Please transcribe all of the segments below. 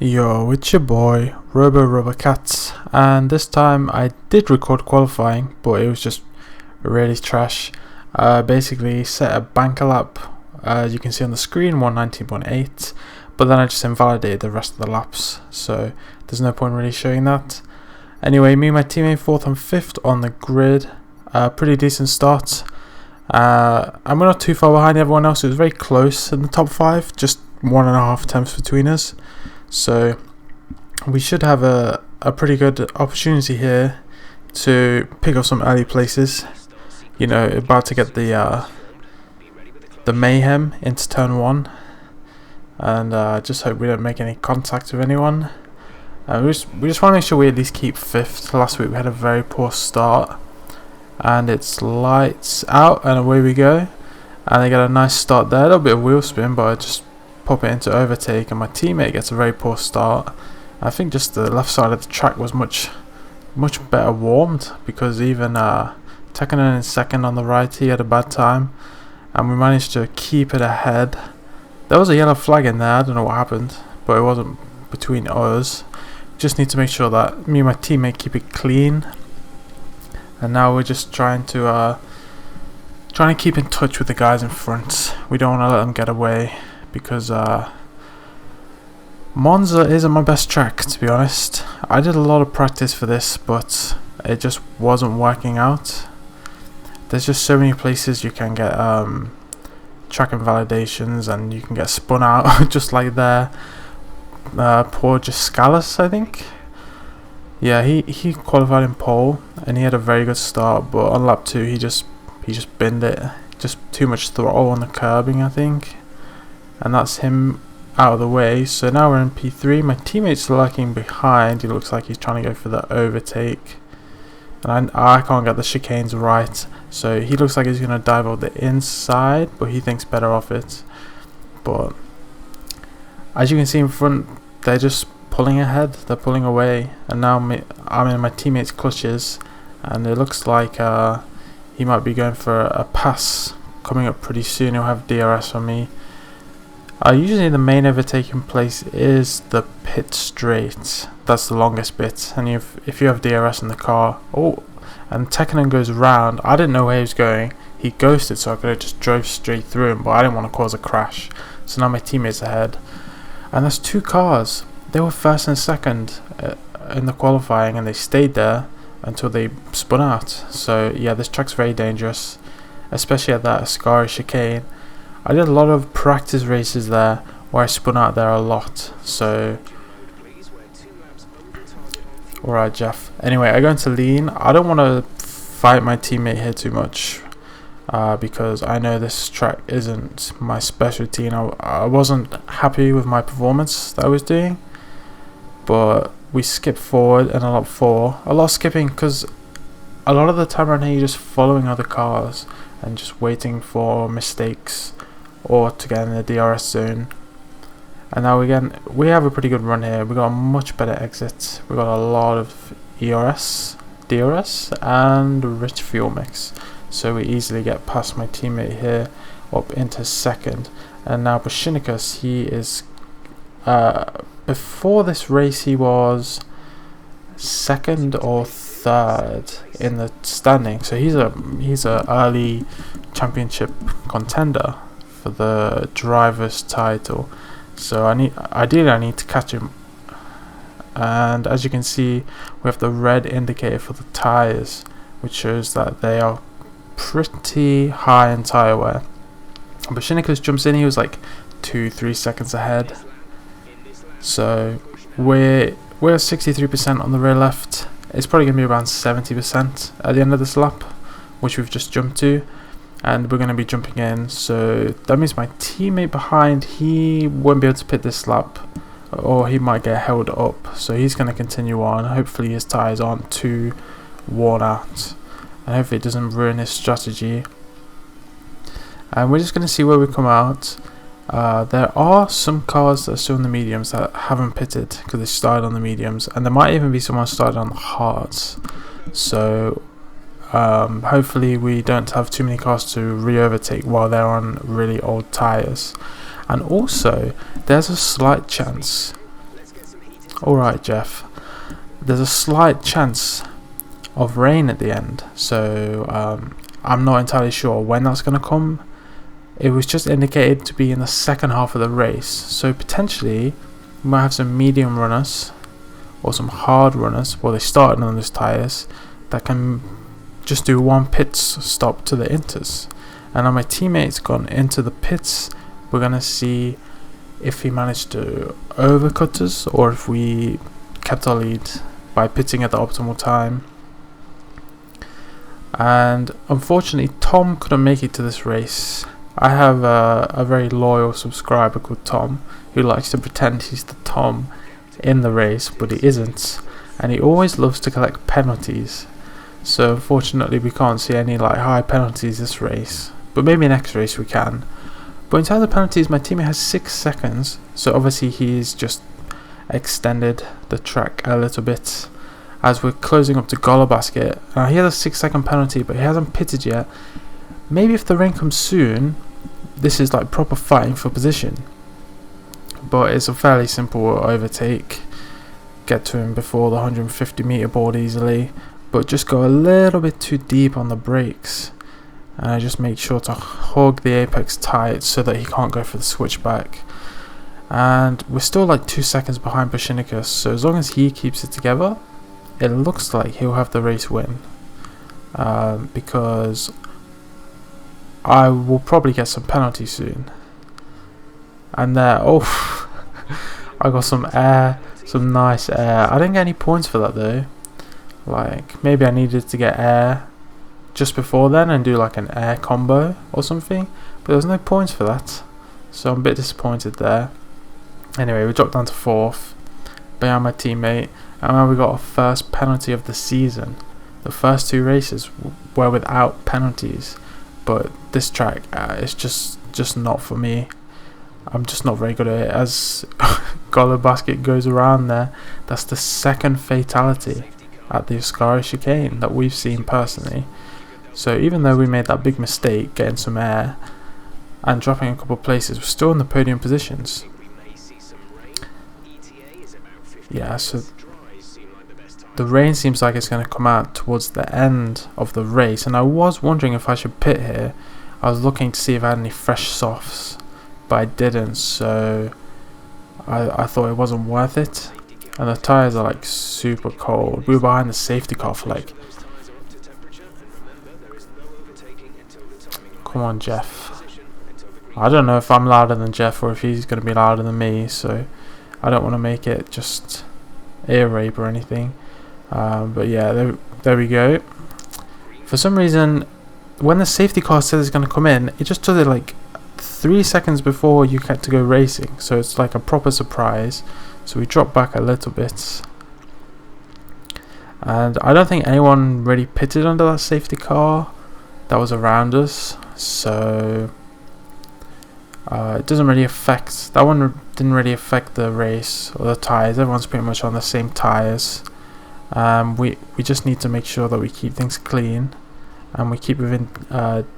Yo, it's your boy RoboRubberCat, and this time I did record qualifying, but it was just really trash. Basically set a banker lap, as you can see on the screen, 119.8, but then I just invalidated the rest of the laps, so there's no point really showing that. Anyway, me and my teammate 4th and 5th on the grid. Pretty decent start. I'm not too far behind everyone else. It was very close in the top 5, just 1.5 tenths between us. So we should have a pretty good opportunity here to pick up some early places. You know, about to get the mayhem into turn 1, and just hope we don't make any contact with anyone. We just want to make sure we at least keep 5th. Last week we had a very poor start, and it's lights out and away we go. And they get a nice start there, a little bit of wheel spin, but I just pop it into overtake, and my teammate gets a very poor start. I think just the left side of the track was much better warmed, because even Tekkanen in 2nd on the right, he had a bad time, and we managed to keep it ahead. There was a yellow flag in there, I don't know what happened, but it wasn't between us. Just need to make sure that me and my teammate keep it clean, and now we're just trying to keep in touch with the guys in front. We don't want to let them get away, because Monza isn't my best track, to be honest. I did a lot of practice for this, but it just wasn't working out. There's just so many places you can get track invalidations, and you can get spun out just like there. Poor Scalus, I think. Yeah, he qualified in pole, and he had a very good start, but on lap 2 he just binned it. Just too much throttle on the curbing, I think. And that's him out of the way. So now we're in P3. My teammate's lurking behind. He looks like he's trying to go for the overtake, and I can't get the chicanes right, so he looks like he's going to dive over the inside, but he thinks better of it. But as you can see in front, they're just pulling ahead, they're pulling away, and now I'm in my teammate's clutches, and it looks like he might be going for a pass coming up pretty soon. He'll have DRS on me. Usually the main overtaking place is the pit straight. That's the longest bit, and if you have DRS in the car, and Tekkanen goes round. I didn't know where he was going. He ghosted, so I could have just drove straight through him, but I didn't want to cause a crash. So now my teammate's ahead, and there's 2 cars. They were 1st and 2nd in the qualifying, and they stayed there until they spun out. So yeah, this track's very dangerous, especially at that Ascari chicane. I did a lot of practice races there where I spun out there a lot. So alright, Jeff. Anyway, I go into lean. I don't want to fight my teammate here too much, because I know this track isn't my specialty, and I wasn't happy with my performance that I was doing. But we skipped forward in a lap 4. A lot of skipping, because a lot of the time around here you're just following other cars and just waiting for mistakes or to get in the DRS zone. And now we have a pretty good run here. We got a much better exit. We got a lot of ERS, DRS, and rich fuel mix, so we easily get past my teammate here up into 2nd. And now Bashinikas, he is before this race he was 2nd or 3rd in the standing, so he's a early championship contender for the driver's title. So ideally I need to catch him. And as you can see, we have the red indicator for the tyres, which shows that they are pretty high in tyre wear. But Bashinikas jumps in, he was like 2-3 seconds ahead. So we're 63% on the rear left. It's probably going to be around 70% at the end of this lap, which we've just jumped to, and we're going to be jumping in. So that means my teammate behind, he won't be able to pit this lap, or he might get held up, so he's going to continue on. Hopefully his tyres aren't too worn out, and hopefully it doesn't ruin his strategy. And we're just going to see where we come out. There are some cars that are still in the mediums that haven't pitted because they started on the mediums, and there might even be someone started on the hards. So hopefully we don't have too many cars to re-overtake while they're on really old tyres. And also there's a slight chance Alright, Jeff. There's a slight chance of rain at the end, so I'm not entirely sure when that's going to come. It was just indicated to be in the second half of the race, so potentially we might have some medium runners or some hard runners, well, they started on those tyres, that can just do one pit stop to the inters. And now my teammate's gone into the pits. We're going to see if he managed to overcut us or if we kept our lead by pitting at the optimal time. And unfortunately Tom couldn't make it to this race. I have a very loyal subscriber called Tom who likes to pretend he's the Tom in the race, but he isn't, and he always loves to collect penalties. So unfortunately we can't see any like high penalties this race, but maybe next race we can. But in terms of penalties, my teammate has 6 seconds, so obviously he's just extended the track a little bit as we're closing up to goal basket. He has a 6-second penalty, but he hasn't pitted yet. Maybe if the rain comes soon, this is like proper fighting for position. But it's a fairly simple overtake. Get to him before the 150 meter board easily, but just go a little bit too deep on the brakes. And I just make sure to hug the apex tight so that he can't go for the switchback. And we're still like 2 seconds behind Brashenicus, so as long as he keeps it together, it looks like he'll have the race win. Because I will probably get some penalties soon. And there, oh, I got some air, some nice air. I didn't get any points for that though. Like, maybe I needed to get air just before then and do like an air combo or something. But there was no points for that. So I'm a bit disappointed there. Anyway, we dropped down to 4th behind my teammate. And now we got our first penalty of the season. The first 2 races were without penalties. But this track is just not for me. I'm just not very good at it. As Golo Basket goes around there, that's the 2nd fatality at the Oscari chicane that we've seen personally. So even though we made that big mistake getting some air and dropping a couple of places, we're still in the podium positions. Yeah, so the rain seems like it's going to come out towards the end of the race, and I was wondering if I should pit here. I was looking to see if I had any fresh softs, but I didn't, so I thought it wasn't worth it. And the tyres are like super cold. We were behind the safety car for like, come on Jeff. I don't know if I'm louder than Jeff or if he's going to be louder than me, so I don't want to make it just ear rape or anything. But yeah, there we go. For some reason, when the safety car says it's going to come in, it just does it like 3 seconds before you get to go racing, so it's like a proper surprise. So we drop back a little bit, and I don't think anyone really pitted under that safety car that was around us, so it doesn't really affect, that one didn't really affect the race or the tyres. Everyone's pretty much on the same tyres. We just need to make sure that we keep things clean and we keep within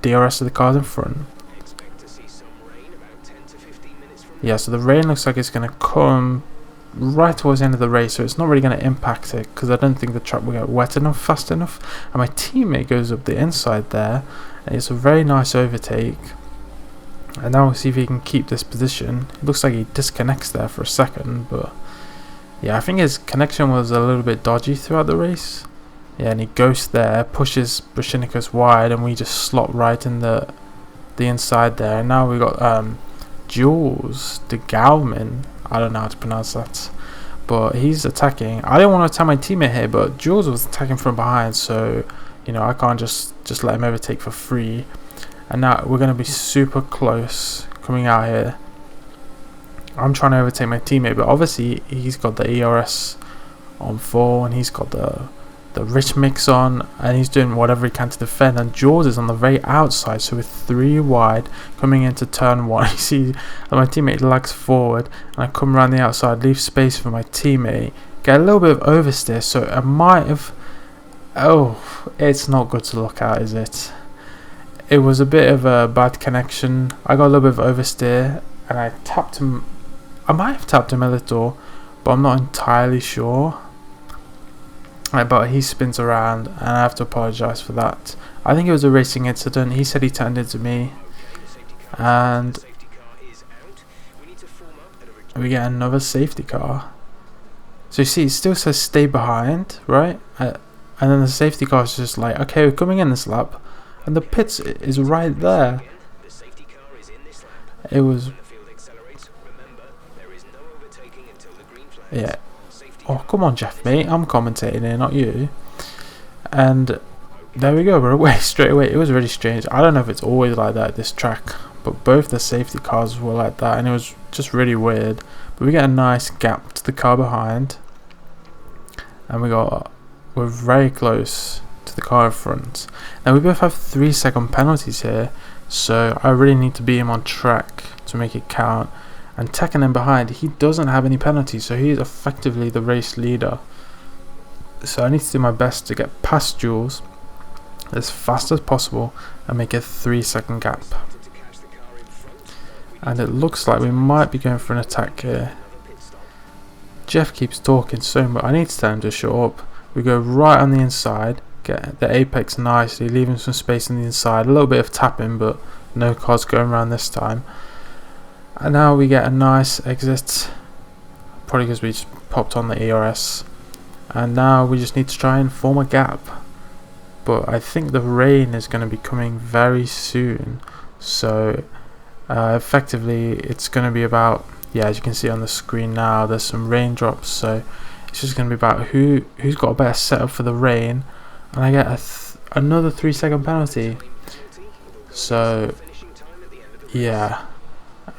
DRS of the cars in front. Yeah, so the rain looks like it's going to come right towards the end of the race, so it's not really going to impact it because I don't think the track will get wet enough fast enough. And my teammate goes up the inside there, and it's a very nice overtake. And now we'll see if he can keep this position. It looks like he disconnects there for a second, but yeah, I think his connection was a little bit dodgy throughout the race. Yeah, and he ghosts there, pushes Brashenicus wide, and we just slot right in the inside there. And now we got Jules de Gauman, I don't know how to pronounce that, but he's attacking. I didn't want to attack my teammate here, but Jules was attacking from behind, so you know I can't just let him overtake for free. And now we're going to be super close coming out here. I'm trying to overtake my teammate, but obviously he's got the ERS on 4 and he's got the rich mix on, and he's doing whatever he can to defend. And Jaws is on the very outside, so with 3 wide coming into turn 1, you see that my teammate lags forward, and I come around the outside, leave space for my teammate, get a little bit of oversteer, so I might have, oh, it's not good to look at, is it? It was a bit of a bad connection. I got a little bit of oversteer and I tapped him. I might have tapped him a little, but I'm not entirely sure. But he spins around, and I have to apologise for that. I think it was a racing incident. He said he turned into me, and we get another safety car. So you see, it still says stay behind, right? And then the safety car is just like, okay, we're coming in this lap, and the pits is right there. It was, yeah. Oh, come on, Jeff, mate. I'm commentating here, not you. And there we go. We're away straight away. It was really strange. I don't know if it's always like that at this track, but both the safety cars were like that, and it was just really weird. But we get a nice gap to the car behind, and we're very close to the car in front. Now we both have 3-second penalties here, so I really need to beat him on track to make it count. And Tekken in behind, he doesn't have any penalties, so he's effectively the race leader. So I need to do my best to get past Jules as fast as possible and make a 3-second gap. And it looks like we might be going for an attack here. Jeff keeps talking so much. I need to tell him to shut up. We go right on the inside, get the apex nicely, leaving some space on the inside. A little bit of tapping, but no cars going around this time. And now we get a nice exit, probably because we just popped on the ERS. And now we just need to try and form a gap. But I think the rain is going to be coming very soon. So effectively it's going to be about, yeah, as you can see on the screen now, there's some raindrops. So it's just going to be about who's got a better setup for the rain. And I get another 3-second penalty. So yeah.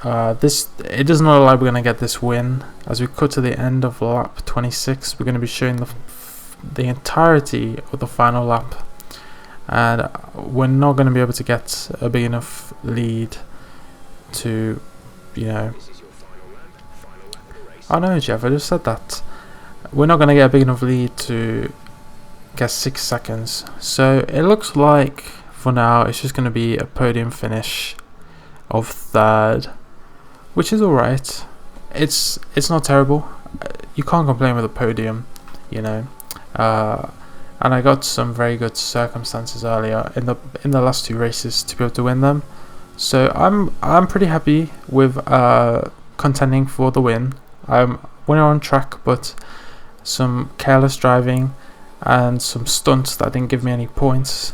It doesn't look like we're going to get this win. As we cut to the end of lap 26, we're going to be showing the entirety of the final lap, and we're not going to be able to get a big enough lead to, you know, oh no, Jeff, I just said that. We're not going to get a big enough lead to get 6 seconds, so it looks like for now it's just going to be a podium finish of 3rd, which is alright. It's not terrible. You can't complain with a podium, you know. And I got some very good circumstances earlier in the last 2 races to be able to win them. So I'm pretty happy with contending for the win. I'm winning on track, but some careless driving and some stunts that didn't give me any points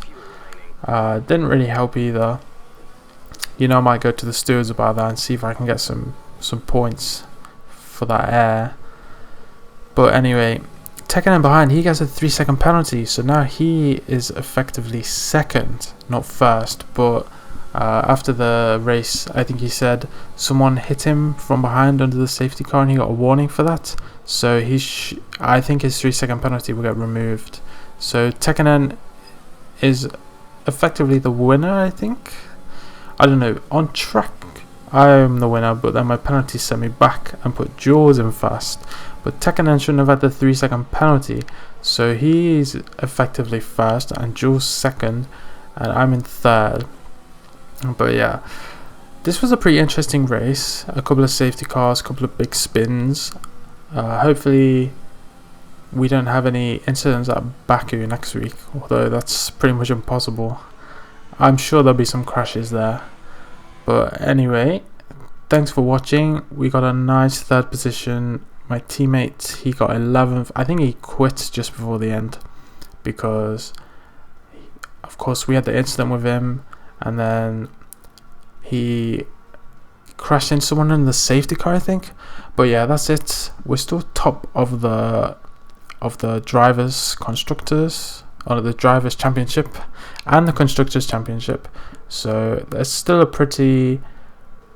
didn't really help either. You know, I might go to the stewards about that and see if I can get some points for that air. But anyway, Tekken in behind, he gets a 3-second penalty, so now he is effectively 2nd, not 1st. But after the race, I think he said someone hit him from behind under the safety car and he got a warning for that. So I think his 3-second penalty will get removed. So Tekken is effectively the winner, I think. I don't know, on track I am the winner, but then my penalty sent me back and put Jules in first. But Tekken shouldn't have had the 3-second penalty, so he's effectively 1st and Jules 2nd, and I'm in 3rd. But yeah, this was a pretty interesting race. A couple of safety cars, a couple of big spins. Hopefully we don't have any incidents at Baku next week, although that's pretty much impossible. I'm sure there'll be some crashes there. But anyway, thanks for watching. We got a nice 3rd position. My teammate, he got 11th. I think he quit just before the end because, of course, we had the incident with him, and then he crashed into someone in the safety car, I think. But yeah, that's it. We're still top of the drivers' constructors, or the drivers' championship and the constructors' championship. So that's still a pretty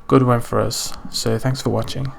good win for us. So thanks for watching.